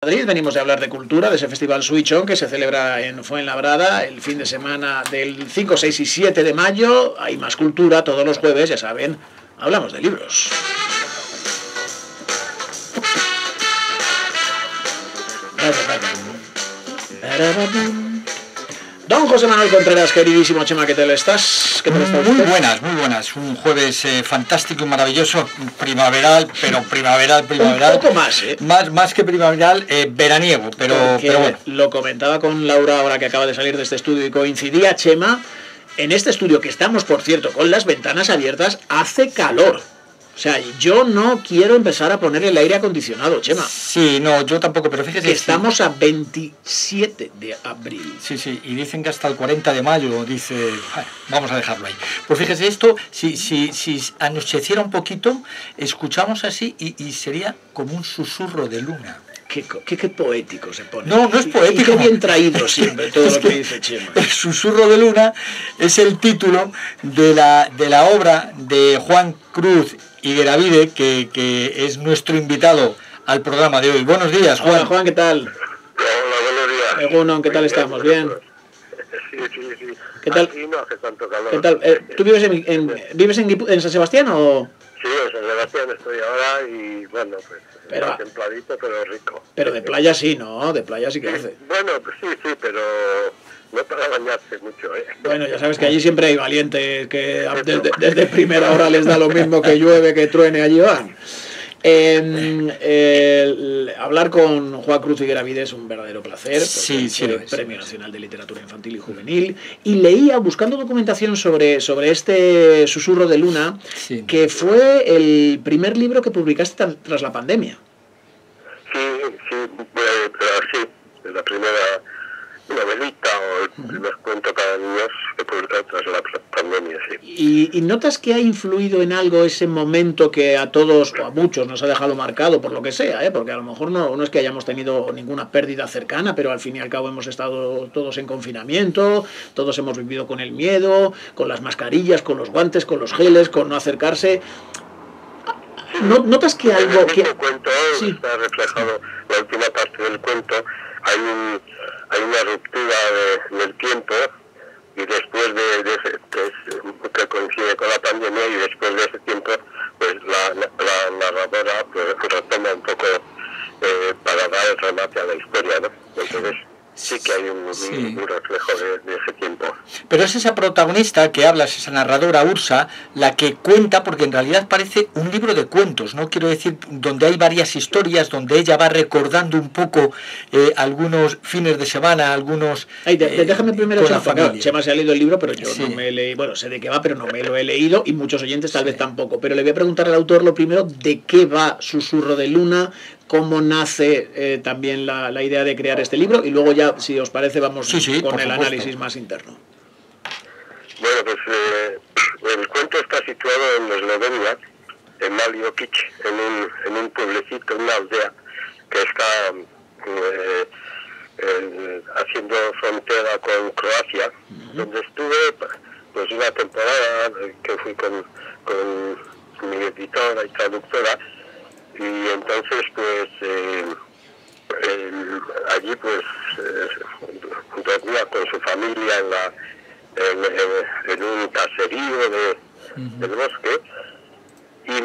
Madrid, venimos de hablar de cultura, de ese festival Switch On que se celebra en Fuenlabrada el fin de semana del 5, 6 y 7 de mayo. Hay más cultura todos los jueves, ya saben, hablamos de libros. Don José Manuel Contreras, queridísimo Chema, ¿qué tal estás? ¿Qué tal está usted? Muy buenas, muy buenas. Un jueves fantástico y maravilloso, primaveral, pero primaveral. Un poco más, ¿eh? Más que primaveral, veraniego, pero bueno. Lo comentaba con Laura ahora que acaba de salir de este estudio y coincidía, Chema, en este estudio que estamos, por cierto, con las ventanas abiertas, hace calor. O sea, yo no quiero empezar a poner el aire acondicionado, Chema. Sí, no, yo tampoco, pero fíjese... Que estamos a 27 de abril. Sí, y dicen que hasta el 40 de mayo, dice... Vamos a dejarlo ahí. Pues fíjese, esto, si anocheciera un poquito, escuchamos así y sería como un susurro de luna. Qué poético se pone. No es poético. Y qué bien traído siempre todo lo que dice Chema. El susurro de luna es el título de la obra de Juan Cruz Higueravide, que es nuestro invitado al programa de hoy. Buenos días, Juan. Hola, Juan, ¿qué tal? Hola, buenos días. Egunon, ¿qué tal estamos? ¿Bien? Sí. ¿Qué tal? Aquí no hace tanto calor. ¿Qué tal? ¿Tú vives en San Sebastián o...? Sí, en San Sebastián estoy ahora y bueno, pues Pero, templadito pero rico. Pero de playa sí, ¿no? De playa sí que hace. Bueno, pues sí, pero no para bañarse mucho, ¿eh? Bueno, ya sabes que allí siempre hay valientes que desde primera hora les da lo mismo que llueve, que truene, allí van. Hablar con Juan Cruz Higueravide es un verdadero placer. Sí, Premio Nacional de Literatura Infantil y Juvenil. Y leía, buscando documentación sobre este Susurro de Luna, sí, que fue el primer libro que publicaste tras la pandemia. Sí, la primera novelita o el primer cuento cada niños que publicado tras la pandemia, sí. ¿Y notas que ha influido en algo ese momento que a todos o a muchos nos ha dejado marcado por lo que sea, porque a lo mejor no es que hayamos tenido ninguna pérdida cercana, pero al fin y al cabo hemos estado todos en confinamiento, todos hemos vivido con el miedo, con las mascarillas, con los guantes, con los geles, con no acercarse? ¿Notas que algo que...? En el cuento está reflejado, la última parte del cuento, hay una ruptura del tiempo y después de ese, que coincide con la pandemia, y después de ese tiempo pues la narradora pues retoma un poco para dar el remate a la historia, ¿no? Entonces sí que hay un reflejo de ese tiempo. Pero es esa protagonista que hablas, esa narradora Ursa, la que cuenta, porque en realidad parece un libro de cuentos, ¿no? Quiero decir, donde hay varias historias, donde ella va recordando un poco algunos fines de semana, algunos... Déjame primero, con la familia. Chema se ha leído el libro, pero yo sí, no me he leído, bueno, sé de qué va, pero no me lo he leído, y muchos oyentes tal vez tampoco, pero le voy a preguntar al autor lo primero, de qué va Susurro de Luna, cómo nace también la idea de crear este libro, y luego ya, si os parece, vamos con el análisis más interno. Bueno, pues el cuento está situado en Eslovenia, en Mali Okic, en un pueblecito, una aldea que está haciendo frontera con Croacia, donde estuve pues una temporada que fui con mi editora y traductora, y entonces pues allí pues dormía con su familia en un caserío del bosque, y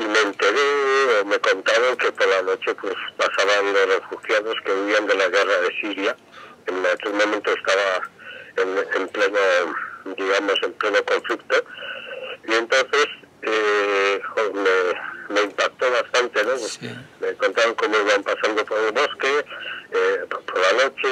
me enteré o me contaron que por la noche pues pasaban los refugiados que huían de la guerra de Siria. En aquel momento estaba en pleno conflicto, y entonces me impactó bastante, ¿no? Sí. Me contaron cómo iban pasando por el bosque por la noche,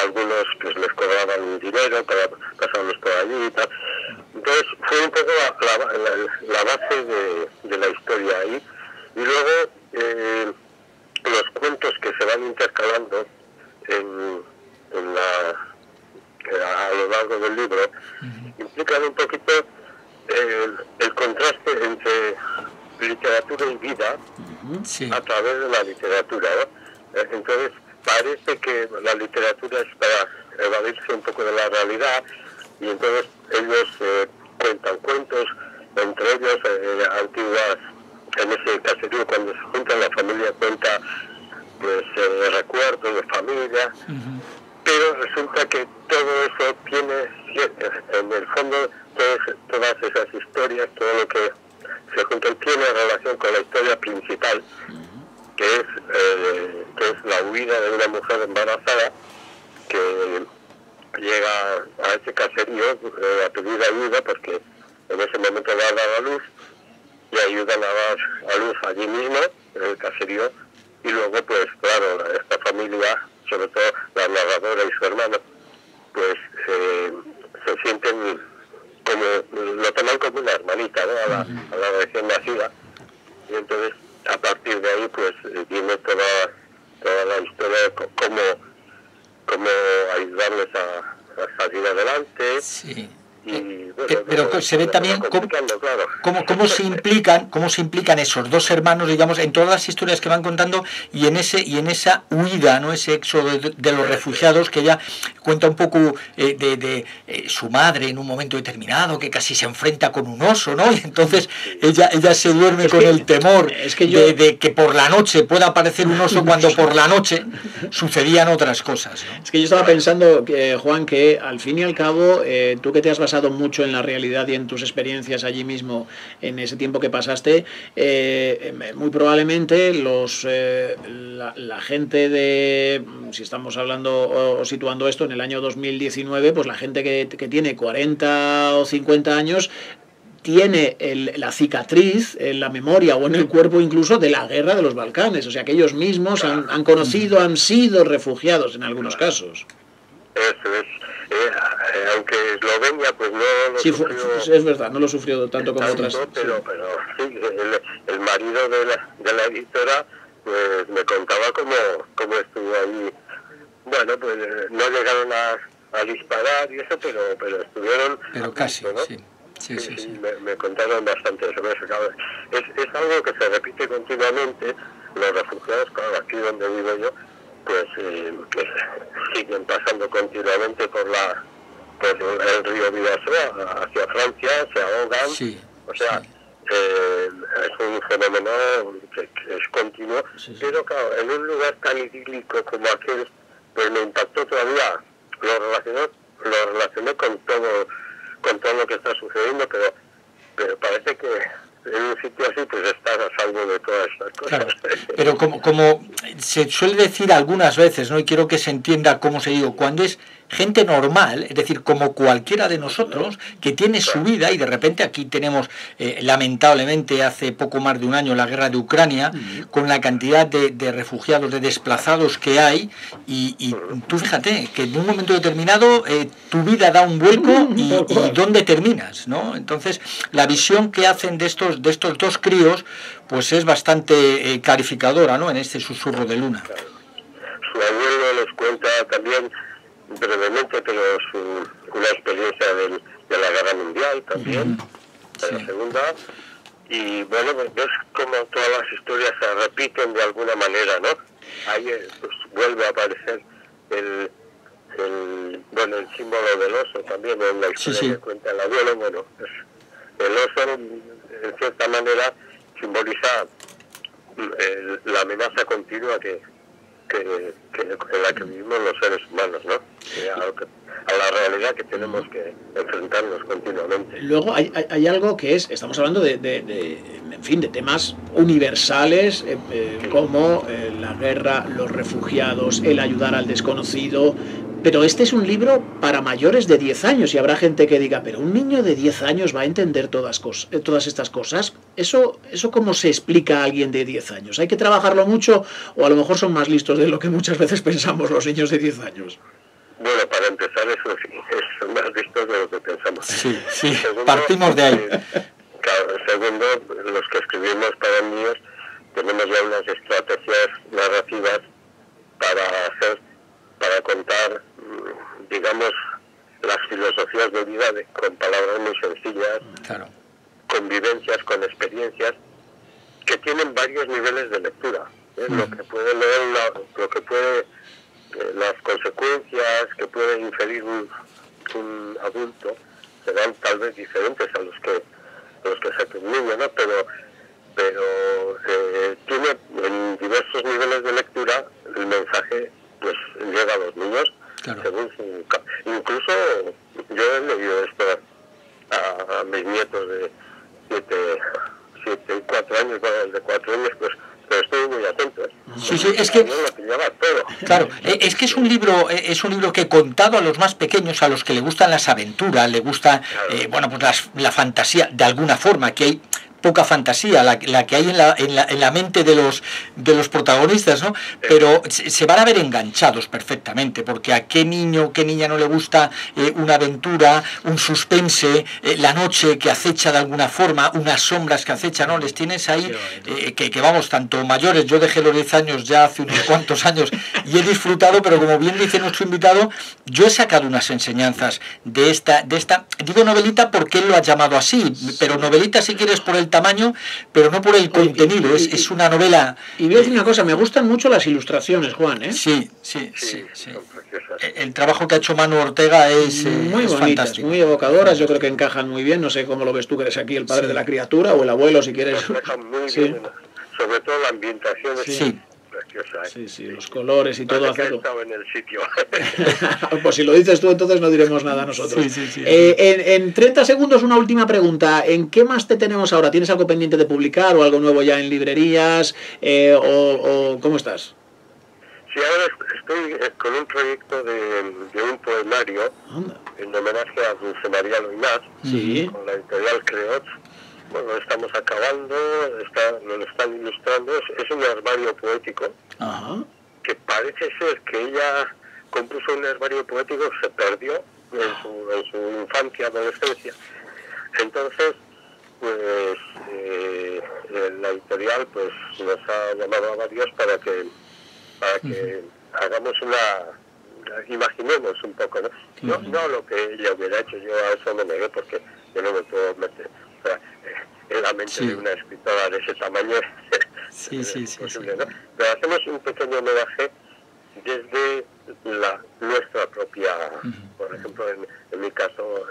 algunos pues les cobraban dinero para pasarlos por allí y tal. Entonces fue un poco la base de la historia ahí, y luego los cuentos que se van intercalando a lo largo del libro implican un poquito el contraste entre literatura y vida a través de la literatura, ¿no? Entonces parece que la literatura es para evadirse un poco de la realidad, y entonces ellos cuentan cuentos, entre ellos antiguas, en ese caserío cuando se juntan la familia cuenta huida de una mujer embarazada que llega a ese caserío a pedir ayuda porque en ese momento va a dar a luz y ayudan a dar a luz allí mismo, en el caserío, y luego pues claro, esta familia, sobre todo la narradora y su hermano, pues se sienten como, lo toman como una hermanita, ¿no? A la recién nacida, y entonces a partir de ahí pues viene toda la historia de cómo ayudarles a salir adelante. Sí. Y, bueno, pero se ve también claro. cómo se implican esos dos hermanos, digamos, en todas las historias que van contando y en esa huida, ¿no? Ese éxodo de los refugiados, que ella cuenta un poco de su madre en un momento determinado, que casi se enfrenta con un oso, ¿no? Y entonces ella se duerme con el temor de que por la noche pueda aparecer un oso cuando por la noche sucedían otras cosas, ¿no? Es que yo estaba pensando, Juan, que al fin y al cabo, tú que te has basado mucho en la realidad y en tus experiencias allí mismo en ese tiempo que pasaste, muy probablemente la gente si estamos hablando o situando esto en el año 2019, pues la gente que tiene 40 o 50 años tiene la cicatriz en la memoria o en el cuerpo incluso de la guerra de los Balcanes, o sea que ellos mismos han conocido, han sido refugiados en algunos casos. Eso es. Aunque Eslovenia pues no lo sufrió, es verdad, no lo sufrió tanto como otras. Pero sí, el marido de la editora pues me contaba cómo estuvo ahí. Bueno, pues no llegaron a disparar y eso, pero estuvieron... Pero casi, ¿no? Sí. Me contaron bastante sobre eso. Es algo que se repite continuamente. Los refugiados, claro, aquí donde vivo yo, pues que siguen pasando continuamente por el río Bidasoa hacia Francia, se ahogan, o sea, es un fenómeno que es continuo, pero claro, en un lugar tan idílico como aquel, pues me impactó todavía, lo relacioné con todo lo que está sucediendo, pero parece que en un sitio así pues estás a salvo de todas estas cosas. Claro, pero como se suele decir algunas veces, ¿no? Y quiero que se entienda cómo se digo, cuando es gente normal, es decir, como cualquiera de nosotros, que tiene su vida, y de repente aquí tenemos, lamentablemente, hace poco más de un año la guerra de Ucrania, con la cantidad de refugiados, de desplazados que hay, y tú fíjate que en un momento determinado tu vida da un vuelco y ¿dónde terminas? ¿No? Entonces, la visión que hacen de estos dos críos, pues es bastante clarificadora, ¿no? En este susurro de luna. Su abuelo les cuenta también brevemente, pero una experiencia de la guerra mundial también, de la segunda, y bueno, pues ves como todas las historias se repiten de alguna manera, ¿no? Ahí pues, vuelve a aparecer el símbolo del oso también en la historia que cuenta el abuelo. Bueno, pues, el oso en cierta manera simboliza la amenaza continua en la que vivimos los seres humanos, ¿no? A la realidad que tenemos que enfrentarnos continuamente. Luego hay algo que estamos hablando en fin, de temas universales como la guerra, los refugiados, el ayudar al desconocido, pero este es un libro para mayores de 10 años y habrá gente que diga, pero un niño de 10 años va a entender todas estas cosas. ¿Eso cómo se explica a alguien de 10 años? ¿Hay que trabajarlo mucho o a lo mejor son más listos de lo que muchas veces pensamos los niños de 10 años? Bueno, para empezar, eso sí, son más listos de lo que pensamos. Sí, segundo, partimos de ahí. Claro, segundo, los que escribimos para niños tenemos ya unas estrategias narrativas para contar, digamos, las filosofías de vida con palabras muy sencillas, con vivencias, con experiencias, que tienen varios niveles de lectura. Lo que puede leer, las consecuencias que puede inferir un adulto serán tal vez diferentes a los que saque un niño, ¿no? Pero tiene en diversos niveles de lectura el mensaje pues llega a los niños según incluso yo he leído esto a mis nietos de 7 y 4 años, bueno, el de 4 años, pues pero estoy muy atento. Sí, sí, es que lo pillaba todo. claro, es que es un libro que contado a los más pequeños, a los que le gustan las aventuras, le gusta, bueno, pues la fantasía, de alguna forma, que hay poca fantasía, la que hay en la mente de los protagonistas, ¿no? Pero se van a ver enganchados perfectamente, porque a qué niño, qué niña no le gusta una aventura, un suspense, la noche que acecha de alguna forma, unas sombras que acechan, ¿no? Les tienes ahí, que vamos, tanto mayores, yo dejé los 10 años ya hace unos cuantos años y he disfrutado, pero como bien dice nuestro invitado, yo he sacado unas enseñanzas de esta, digo novelita porque él lo ha llamado así, pero novelita si quieres por el tamaño, pero no por el contenido, es una novela. Y voy a decir una cosa, me gustan mucho las ilustraciones, Juan, ¿eh? Sí. El trabajo que ha hecho Manu Ortega es muy bonitas, fantástico. muy evocadoras, yo creo que encajan muy bien, no sé cómo lo ves tú, que eres aquí el padre de la criatura, o el abuelo, si quieres. Encajan muy bien, sobre todo la ambientación es preciosa. Sí, los colores y todo. Hacerlo. He estado en el sitio. Pues si lo dices tú, entonces no diremos nada nosotros. Sí. En 30 segundos, una última pregunta. ¿En qué más te tenemos ahora? ¿Tienes algo pendiente de publicar o algo nuevo ya en librerías? ¿O cómo estás? Sí, ahora estoy con un proyecto de un poemario en homenaje a Dulce María Loinaz, con la editorial Creot. Bueno, lo estamos acabando, lo están ilustrando, es un herbario poético, que parece ser que ella compuso un herbario poético que se perdió en su infancia, adolescencia. Entonces, pues la editorial pues nos ha llamado a varios para que hagamos imaginemos un poco, ¿no? No lo que ella hubiera hecho, yo a eso me negué porque yo no me puedo meter en la mente de una escritora de ese tamaño. Es posible, ¿no? Pero hacemos un pequeño homenaje desde nuestra propia, por ejemplo, en mi caso,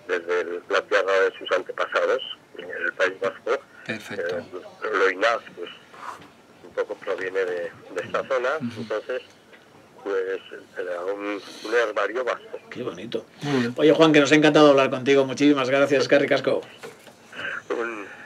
desde la tierra de sus antepasados, en el País Vasco. Perfecto. Loinaz, pues, un poco proviene de esta zona, entonces pues era un herbario vasco. Qué bonito. Oye, Juan, que nos ha encantado hablar contigo. Muchísimas gracias, Eskerrik asko.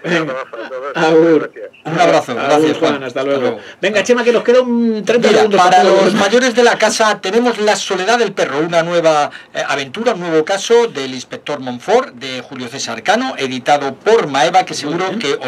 Un abrazo a todos. Agur. Un abrazo, gracias, Juan. Hasta luego. Venga, Chema, que nos queda un 30 segundos. Para los mayores de la casa tenemos La soledad del perro, una nueva aventura, un nuevo caso del inspector Montfort, de Julio César Cano, editado por Maeva, que seguro que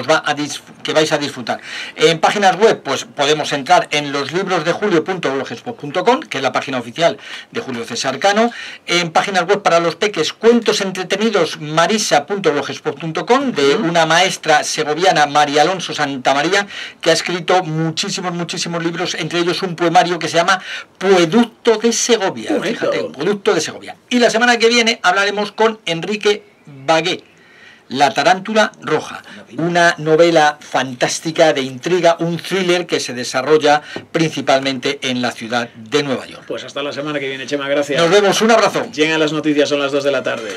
que vais a disfrutar. En páginas web, pues podemos entrar en loslibrodejulio.blogspot.com, que es la página oficial de Julio César Cano. En páginas web para los peques, cuentos entretenidos, marisa.blogspot.com, de una maestra segoviana, María Alonso Santamaría, que ha escrito muchísimos libros, entre ellos un poemario que se llama Pueducto de Segovia. Fíjate, Pueducto de Segovia. Y la semana que viene hablaremos con Enrique Bagué, La tarántula roja, una novela fantástica de intriga, un thriller que se desarrolla principalmente en la ciudad de Nueva York. Pues hasta la semana que viene, Chema, gracias. Nos vemos, un abrazo. Llegan las noticias, son las 2 de la tarde.